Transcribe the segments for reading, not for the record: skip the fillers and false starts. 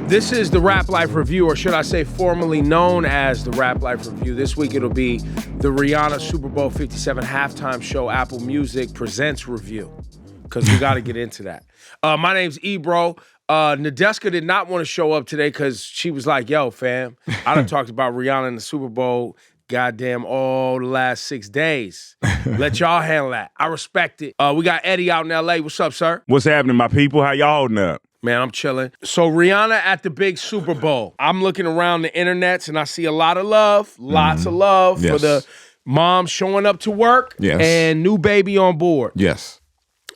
This is the Rap Life Review, or should I say formerly known as the Rap Life Review. This week it'll be the Rihanna Super Bowl LVII halftime show Apple Music presents review, because we got to get into that. My name's Ebro. Nadeska did not want to show up today because she was like, yo, fam, I done talked about Rihanna in the Super Bowl goddamn all the last 6 days. Let y'all handle that. I respect it. We got Eddie out in L.A. What's up, sir? What's happening, my people? How y'all holding up? Man, I'm chilling. So Rihanna at the big Super Bowl. I'm looking around the internets and I see a lot of love, lots of love for the mom showing up to work and new baby on board. Yes.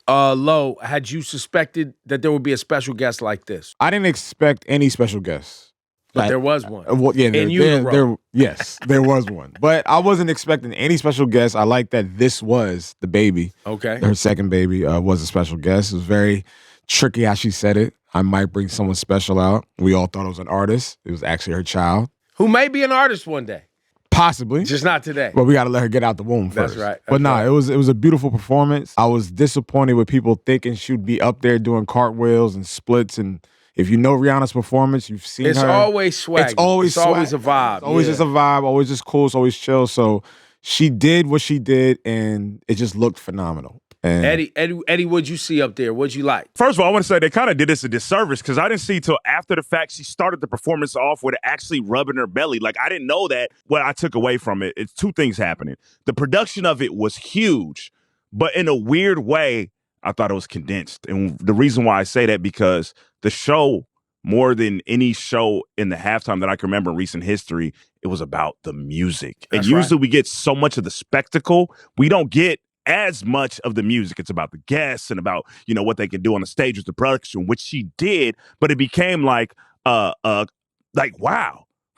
Lo, had you suspected that there would be a special guest like this? I didn't expect any special guests. But there was one. Well, yeah, yes, there was one. But I wasn't expecting any special guests. I like that this was the baby. Okay. Her second baby was a special guest. It was very tricky how she said it. I might bring someone special out. We all thought it was an artist. It was actually her child. Who may be an artist one day. Possibly. Just not today. But we got to let her get out the womb first. That's right. But nah, it was a beautiful performance. I was disappointed with people thinking she'd be up there doing cartwheels and splits. And if you know Rihanna's performance, you've seen her. It's always swag. It's always a vibe. It's always just a vibe, always just cool, it's always chill. So she did what she did, and it just looked phenomenal. And Eddie, what'd you see up there? What'd you like? First of all, I want to say they kind of did us a disservice because I didn't see till after the fact she started the performance off with actually rubbing her belly. Like, I didn't know that. What I took away from it, it's two things happening. The production of it was huge, but in a weird way, I thought it was condensed. And the reason why I say that, because the show, more than any show in the halftime that I can remember in recent history, it was about the music. That's and usually we get so much of the spectacle, we don't get as much of the music. It's about the guests and about, you know, what they can do on the stage with the production, which she did, but it became like wow,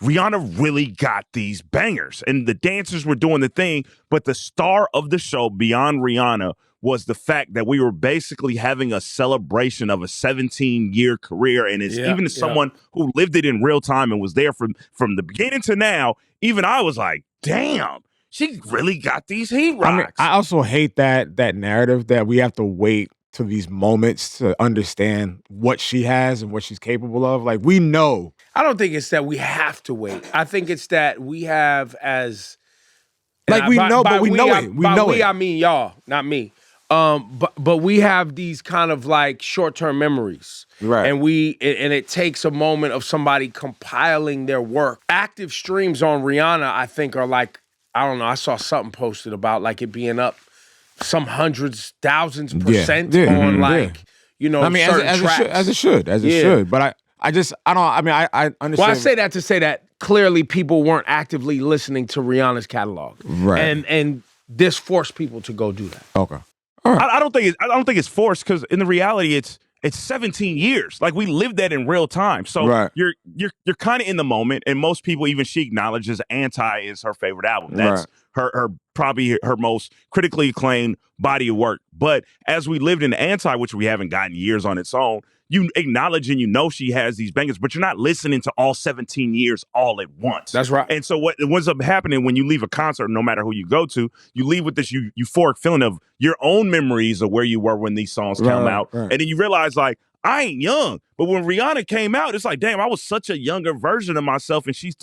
Rihanna really got these bangers. And the dancers were doing the thing, but the star of the show beyond Rihanna was the fact that we were basically having a celebration of a 17-year career. And it's even as someone who lived it in real time and was there from the beginning to now, even I was like, damn, she really got these heat rocks. I mean, I also hate that narrative that we have to wait to these moments to understand what she has and what she's capable of. Like, we know. I don't think it's that we have to wait. I think it's that we have as... Like, we know, but we know it. We know it. I mean y'all, not me. But we have these kind of like short-term memories. Right. And it takes a moment of somebody compiling their work. Active streams on Rihanna, I think, are like, I don't know, I saw something posted about like it being up some hundreds, thousands % on like, you know, I mean, certain tracks. as it should. But I understand. Well, I say that to say that clearly people weren't actively listening to Rihanna's catalog. Right. And this forced people to go do that. Okay. All right. I don't think it's forced, because in the reality, it's 17 years. Like, we lived that in real time. So you're kind of in the moment, and most people, even she acknowledges Anti is her favorite album. That's her probably her most critically acclaimed body of work. But as we lived in Anti, which we haven't gotten years on its own, you acknowledge and you know she has these bangers, but you're not listening to all 17 years all at once. That's right. And so what ends up happening when you leave a concert, no matter who you go to, you leave with this euphoric feeling of your own memories of where you were when these songs come out. Right. And then you realize, like, I ain't young. But when Rihanna came out, it's like, damn, I was such a younger version of myself, and she's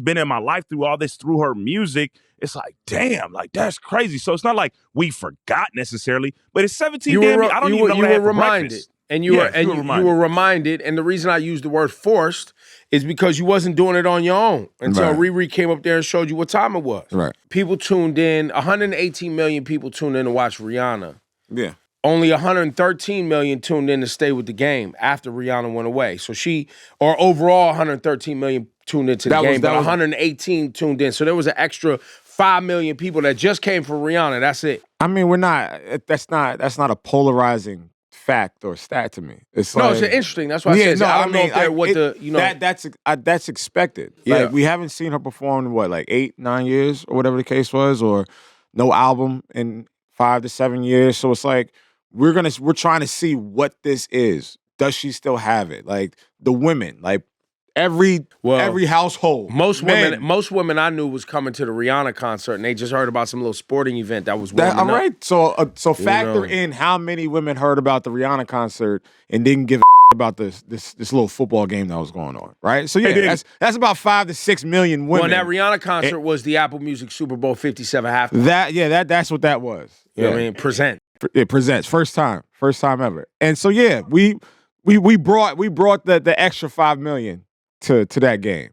been in my life through all this, through her music. It's like, damn, like, that's crazy. So it's not like we forgot necessarily, but it's 17 damn. I don't even know what I had for breakfast. And you were reminded, and the reason I used the word forced is because you wasn't doing it on your own until Riri came up there and showed you what time it was. Right. People tuned in, 118 million people tuned in to watch Rihanna. Yeah. Only 113 million tuned in to stay with the game after Rihanna went away. So overall 113 million tuned into the game, but 118 tuned in. So there was an extra 5 million people that just came for Rihanna. That's it. I mean, that's not a polarizing fact or stat to me. It's no, it's interesting. That's why I said I don't know that's expected. Yeah. Like, we haven't seen her perform in like 8-9 years or whatever the case was, or no album in 5 to 7 years. So it's like we're trying to see what this is. Does she still have it? Like, the women, like every household. Most women I knew was coming to the Rihanna concert, and they just heard about some little sporting event that was warming all right. up. So factor in how many women heard about the Rihanna concert and didn't give about this little football game that was going on, right? So yeah, that's about 5 to 6 million women. Well, that Rihanna concert was the Apple Music Super Bowl 57 halftime. That's what that was. You know what I mean? Present. It presents first time ever. And so yeah, we brought the extra 5 million to that game.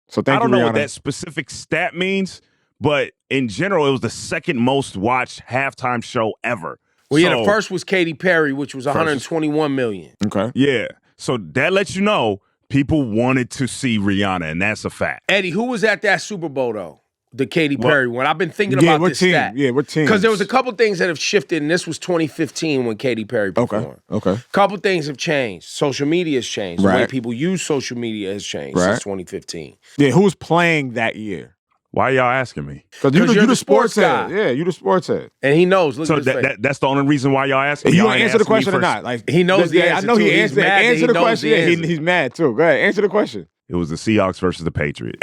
So thank you, Rihanna. I don't know what that specific stat means, but in general, it was the second most watched halftime show ever. Well, yeah, the first was Katy Perry, which was 121 million. Okay. Yeah. So that lets you know people wanted to see Rihanna, and that's a fact. Eddie, who was at that Super Bowl, though? The Katy Perry one. I've been thinking about this stat. Yeah, what team? Because there was a couple things that have shifted, and this was 2015 when Katy Perry performed. Okay. Couple things have changed. Social media has changed. The way people use social media has changed since 2015. Yeah, who was playing that year? Why y'all asking me? Because you're the sports guy. Yeah, you the sports head. And he knows. Look so at his face. That's the only reason why y'all asking me? You want to answer the question or not? Like he knows the answer. I know he answered. Answer the question. Yeah, he's mad too. Go ahead, answer the question. It was the Seahawks versus the Patriots.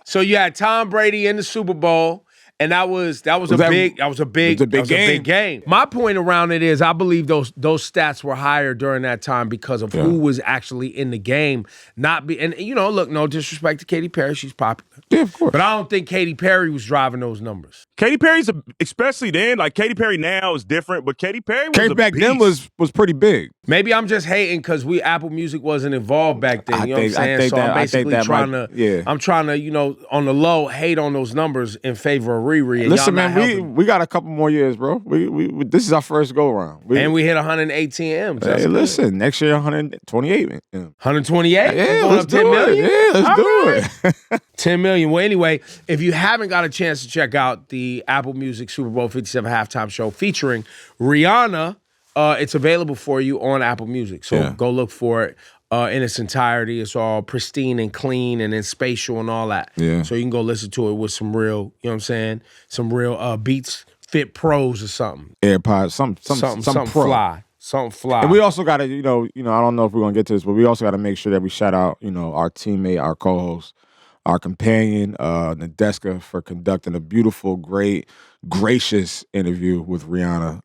So you had Tom Brady in the Super Bowl. And that was a big game. My point around it is I believe those stats were higher during that time because of who was actually in the game. And look, no disrespect to Katy Perry, she's popular. Yeah, of course. But I don't think Katy Perry was driving those numbers. Katy Perry's especially then, like Katy Perry now is different, but Katy Perry was back then was pretty big. Maybe I'm just hating because Apple Music wasn't involved back then. You know what I'm saying? So I'm basically trying to, on the low, hate on those numbers in favor of Riri. Listen, man, we got a couple more years, bro. We this is our first go around. And we hit 118 M's. Hey, listen, next year 128. 128? Yeah, let's do it. Yeah, let's do it. 10 million. Well, anyway, if you haven't got a chance to check out the Apple Music Super Bowl 57 halftime show featuring Rihanna, it's available for you on Apple Music. So go look for it in its entirety. It's all pristine and clean and then spatial and all that. Yeah. So you can go listen to it with some real, you know what I'm saying? Some real Beats Fit Pros or something. AirPods, something pro. Fly. Something fly. And we also got to, I don't know if we're going to get to this, but we also got to make sure that we shout out, our teammate, our co-host, our companion, Nadeska, for conducting a beautiful, great, gracious interview with Rihanna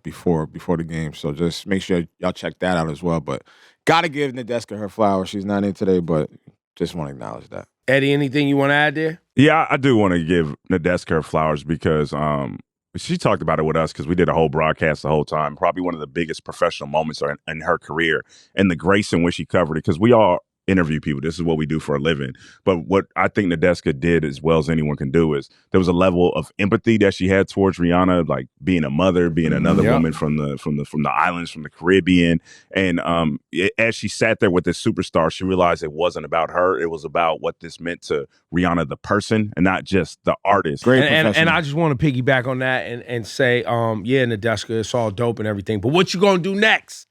before the game. So just make sure y'all check that out as well. But got to give Nadeska her flowers. She's not in today, but just want to acknowledge that. Eddie, anything you want to add there? Yeah, I do want to give Nadeska her flowers because she talked about it with us because we did a whole broadcast the whole time. Probably one of the biggest professional moments in her career, and the grace in which she covered it, because we all interview people. This is what we do for a living. But what I think Nadeska did as well as anyone can do is there was a level of empathy that she had towards Rihanna, like being a mother, being another woman from the islands, from the Caribbean. And as she sat there with this superstar, she realized it wasn't about her. It was about what this meant to Rihanna, the person, and not just the artist. Great and I just want to piggyback on that and say, Nadeska, it's all dope and everything. But what you gonna do next?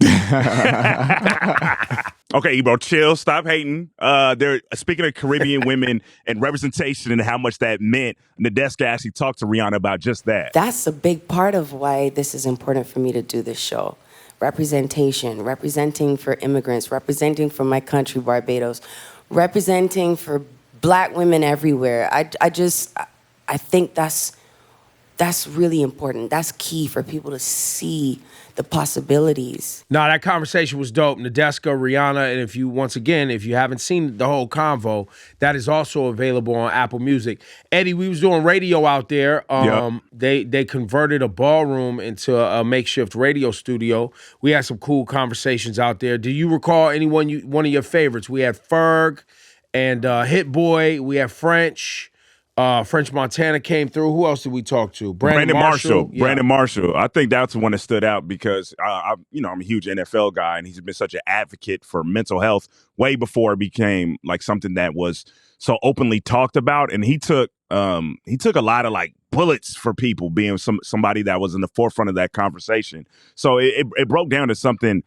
Okay, Ebro, chill. Stop hating. They're speaking of Caribbean women and representation and how much that meant. Nadeska actually talked to Rihanna about just that. That's a big part of why this is important for me to do this show. Representation, representing for immigrants, representing for my country, Barbados, representing for Black women everywhere. I think that's really important. That's key for people to see the possibilities. No, that conversation was dope. Nadeska, Rihanna, and if you haven't seen the whole convo, that is also available on Apple Music. Eddie, we was doing radio out there. They converted a ballroom into a makeshift radio studio. We had some cool conversations out there. Do you recall one of your favorites? We had Ferg and Hit Boy. We had French. French Montana came through. Who else did we talk to? Brandon Marshall. Yeah. Brandon Marshall. I think that's the one that stood out because I'm a huge NFL guy, and he's been such an advocate for mental health way before it became like something that was so openly talked about. And he took a lot of like bullets for people, being somebody that was in the forefront of that conversation. So it broke down to something.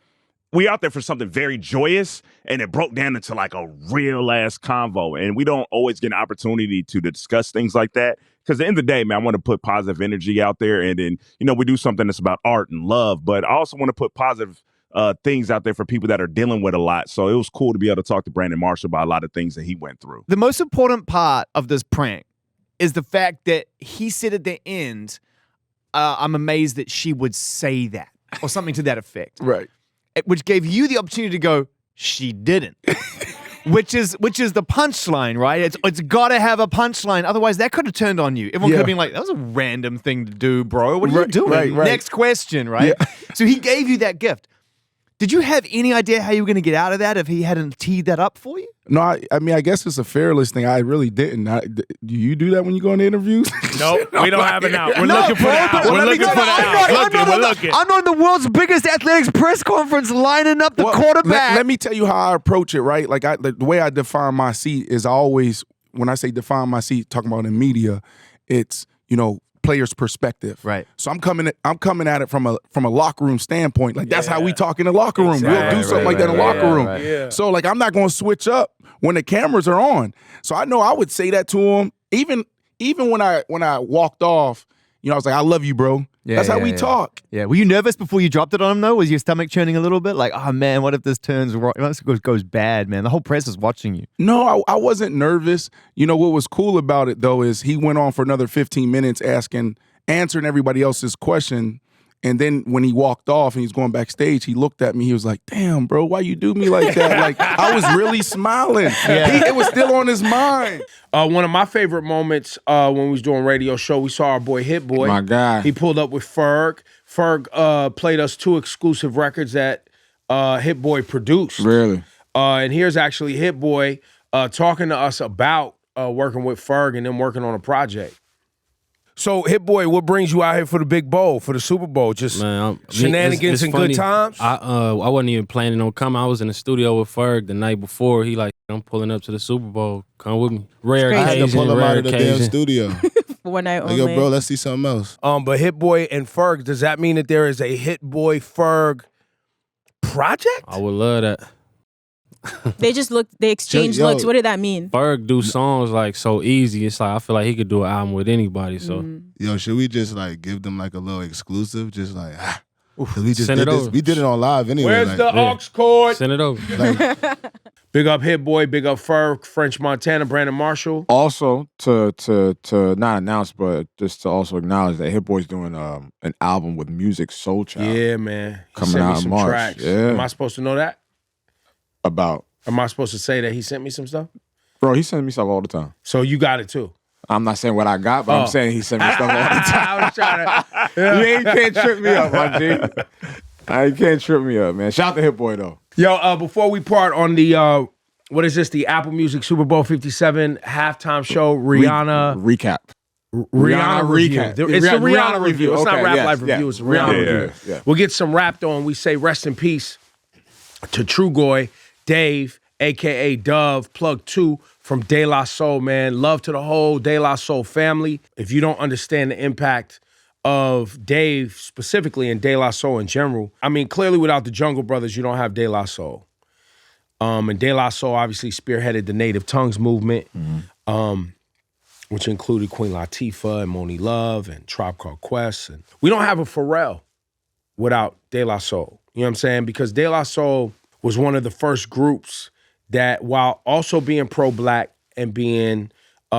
We out there for something very joyous, and it broke down into like a real ass convo. And we don't always get an opportunity to discuss things like that. Because at the end of the day, man, I want to put positive energy out there. And then, we do something that's about art and love, but I also want to put positive things out there for people that are dealing with a lot. So it was cool to be able to talk to Brandon Marshall about a lot of things that he went through. The most important part of this prank is the fact that he said at the end, I'm amazed that she would say that. or something to that effect. Right. Which gave you the opportunity to go, she didn't. which is the punchline, right? It's got to have a punchline. Otherwise, that could have turned on you. Everyone could have been like, that was a random thing to do, bro. What are you doing? Right. Next question, right? Yeah. So he gave you that gift. Did you have any idea how you were going to get out of that if he hadn't teed that up for you? No, I mean, I guess it's a fearless thing. I really didn't. Do you do that when you go into interviews? Nope, we don't have it now. We're looking for the out. We're looking for the out. We're looking. I'm on the world's biggest athletics press conference lining up the quarterback. Let me tell you how I approach it, right? Like the way I define my seat is always, when I say define my seat, talking about in media, it's, player's perspective. Right. So I'm coming at it from a locker room standpoint. Like that's how we talk in the locker room. We'll do something like that in the locker room. Yeah. So like I'm not going to switch up when the cameras are on. So I know I would say that to him even when I walked off. I was like, I love you, bro. That's how we talk. Yeah. Were you nervous before you dropped it on him though? Was your stomach churning a little bit? Like, oh man, what if this turns wrong? It goes bad, man. The whole press is watching you. No, I wasn't nervous. What was cool about it though is he went on for another 15 minutes answering everybody else's question. And then when he walked off and he's going backstage, he looked at me. He was like, damn, bro, why you do me like that? Like, I was really smiling. It was still on his mind. One of my favorite moments when we was doing radio show, we saw our boy Hit Boy. My guy. He pulled up with Ferg. Ferg played us 2 exclusive records that Hit Boy produced. Really? And here's actually Hit Boy talking to us about working with Ferg and them working on a project. So, Hit Boy, what brings you out here for the big bowl, for the Super Bowl? Just shenanigans and funny. good times? I wasn't even planning on coming. I was in the studio with Ferg the night before. He like, I'm pulling up to the Super Bowl. Come with me. Rare I occasion. had to pull him out of the damn occasion. studio. One night Like, only. yo, bro, let's see something else. But Hit Boy and Ferg, does that mean that there is a Hit Boy Ferg project? I would love that. They exchanged looks. What did that mean? Ferg do songs like so easy. It's like I feel like he could do an album with anybody. So Yo, should we just like give them like a little exclusive? Just like, 'cause we just Send did it this. over. We did it on live anyway. Where's like, the aux cord? send it over. Big up Hit Boy, big up Ferg, French Montana, Brandon Marshall. Also, to not announce, but just to also acknowledge that Hit Boy's doing an album with Music Soul Child. Yeah, man. He Coming sent me out in some March. tracks. Yeah. Am I supposed to know that? About. Am I supposed to say that he sent me some stuff? Bro, he sends me stuff all the time. So you got it too. I'm not saying what I got, but I'm saying he sent me stuff all the time. I was trying to. You can't trip me up, my G. You can't trip me up, man. Shout out to Hit Boy, though. Yo, before we part on the, what is this? The Apple Music Super Bowl 57 halftime show, Rihanna. Recap. Rihanna review. recap. It's the Rihanna review. It's not Okay, Rap yes, Life yeah. review. It's a Rihanna Yeah, review. yeah. We'll get some rapped on. We say rest in peace to Trugoy, Dave, a.k.a. Dove, plug 2 from De La Soul, man. Love to the whole De La Soul family. If you don't understand the impact of Dave specifically and De La Soul in general, I mean, clearly without the Jungle Brothers, you don't have De La Soul. And De La Soul obviously spearheaded the Native Tongues movement, which included Queen Latifah and Moni Love and Tribe Called Quest. And we don't have a Pharrell without De La Soul. You know what I'm saying? Because De La Soul was one of the first groups that, while also being pro-Black and being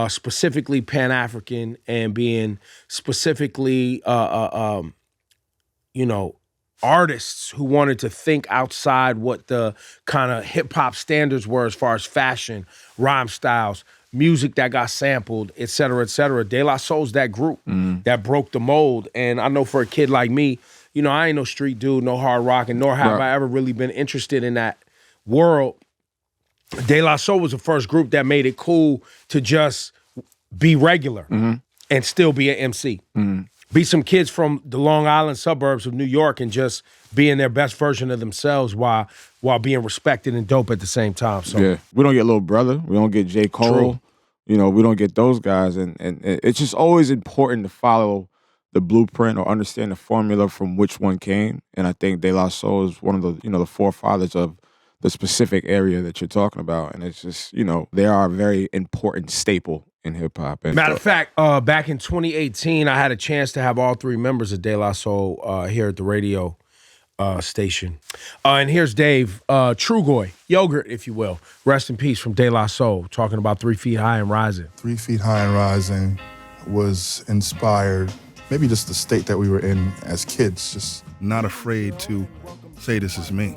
specifically Pan-African and being specifically, artists who wanted to think outside what the kind of hip-hop standards were as far as fashion, rhyme styles, music that got sampled, et cetera, et cetera. De La Soul's that group that broke the mold. And I know for a kid like me, I ain't no street dude, no hard rock, and nor have I ever really been interested in that world. De La Soul was the first group that made it cool to just be regular and still be an MC. Be some kids from the Long Island suburbs of New York and just being their best version of themselves while being respected and dope at the same time. So Yeah, we don't get Lil Brother. We don't get J. Cole. True. We don't get those guys. And it's just always important to follow the blueprint or understand the formula from which one came. And I think De La Soul is one of the, the forefathers of the specific area that you're talking about. And it's just, they are a very important staple in hip hop. Matter of fact, back in 2018, I had a chance to have all 3 members of De La Soul here at the radio station. And here's Dave, Trugoy, Yogurt, if you will. Rest in peace from De La Soul, talking about 3 Feet High and Rising. 3 Feet High and Rising was inspired maybe just the state that we were in as kids, just not afraid to say this is me.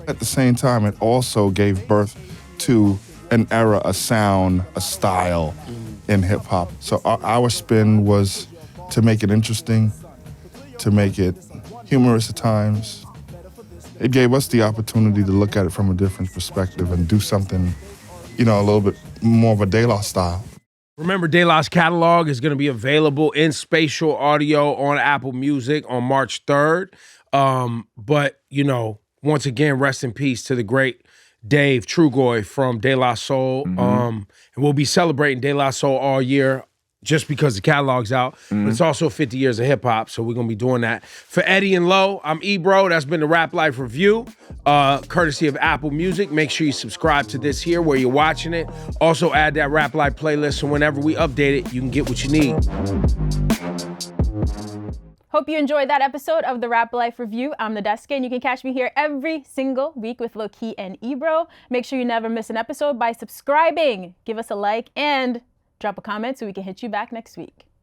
At the same time, it also gave birth to an era, a sound, a style in hip hop. So our spin was to make it interesting, to make it humorous at times. It gave us the opportunity to look at it from a different perspective and do something, a little bit more of a De La style. Remember, De La's catalog is going to be available in spatial audio on Apple Music on March 3rd. But, once again, rest in peace to the great Dave Trugoy from De La Soul. And we'll be celebrating De La Soul all year just because the catalog's out. But it's also 50 years of hip-hop, so we're going to be doing that. For Eddie and Low, I'm Ebro. That's been the Rap Life Review, courtesy of Apple Music. Make sure you subscribe to this here where you're watching it. Also add that Rap Life playlist so whenever we update it, you can get what you need. Hope you enjoyed that episode of the Rap Life Review. I'm Nadeska, and you can catch me here every single week with Lowkey and Ebro. Make sure you never miss an episode by subscribing. Give us a like and drop a comment so we can hit you back next week.